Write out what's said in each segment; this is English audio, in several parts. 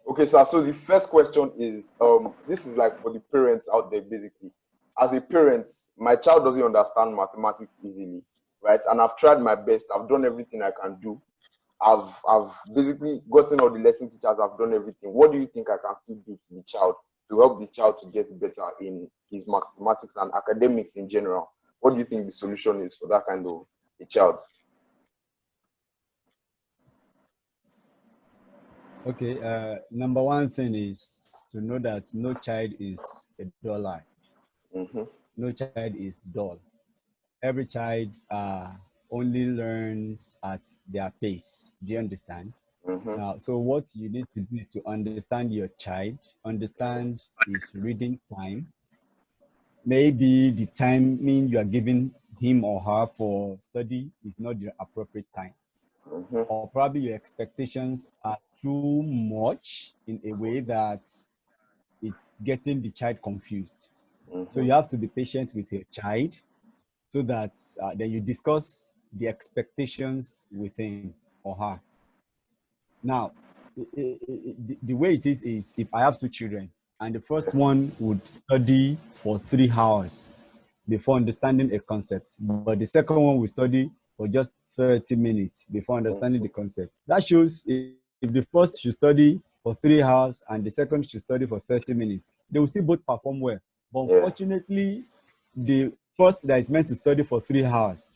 Okay, sir. So the first question is, this is like for the parents out there, basically. As a parent, my child doesn't understand mathematics easily, right? And I've tried my best. I've done everything I can do. I've basically gotten all the lesson teachers. I've done everything. What do you think I can still do to the child to help the child to get better in his mathematics and academics in general? What do you think the solution is for that kind of a child? Okay, number one thing is to know that no child is a dullard. Mm-hmm. No child is dull. Every child only learns at their pace. Do you understand? Mm-hmm. Now, so what you need to do is to understand your child, understand his reading time. Maybe the timing you are giving him or her for study is not the appropriate time, Mm-hmm. or probably your expectations are too much in a way that it's getting the child confused. So Mm-hmm. you have to be patient with your child so that then you discuss the expectations with him or her. Now, the way it is if I have two children and the Yeah. first one would study for 3 hours before understanding a concept, but the second one will study for just 30 minutes before understanding Mm-hmm. the concept. That shows if the first should study for 3 hours and the second should study for 30 minutes, they will still both perform well. But Yeah. unfortunately, the first that is meant to study for 3 hours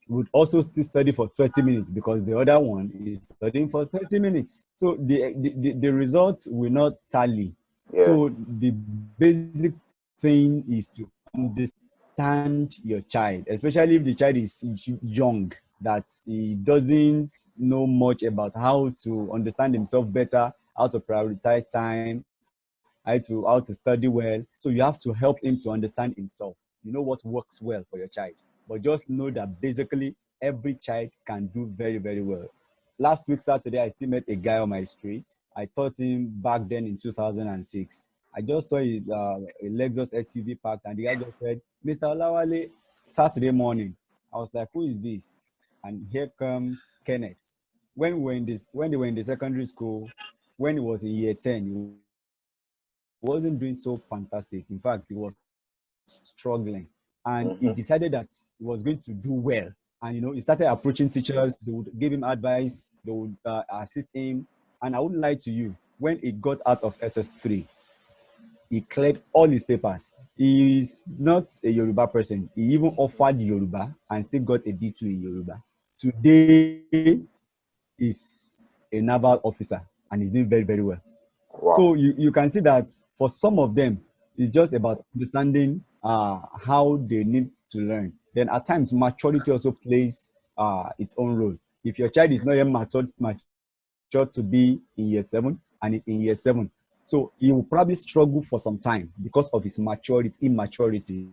would also still study for 30 minutes because the other one is studying for 30 minutes. So the results will not tally. Yeah. So the basic thing is to understand your child, especially if the child is young, that he doesn't know much about how to understand himself better, how to prioritize time, how to study well. So you have to help him to understand himself. You know what works well for your child. But just know that basically every child can do very, very well. Last week, Saturday, I still met a guy on my street. I taught him back then in 2006. I just saw a Lexus SUV parked, and the guy just said, Mr. Olawale, Saturday morning. I was like, who is this? And here comes Kenneth. When they were in the secondary school, when he was in year 10, he wasn't doing so fantastic. In fact, he was struggling. And he decided that he was going Mm-hmm. to do well. And he started approaching teachers. They would give him advice. They would assist him. And I wouldn't lie to you. When he got out of SS3, he cleared all his papers. He is not a Yoruba person. He even offered Yoruba and still got a D2 in Yoruba. Today is a naval officer and he's doing very, very well. So Wow. you can see that for some of them, it's just about understanding how they need to learn. Then at times, maturity also plays its own role. If your child is not yet matured to be in year 7 and is in year 7, so he will probably struggle for some time because of his maturity, immaturity.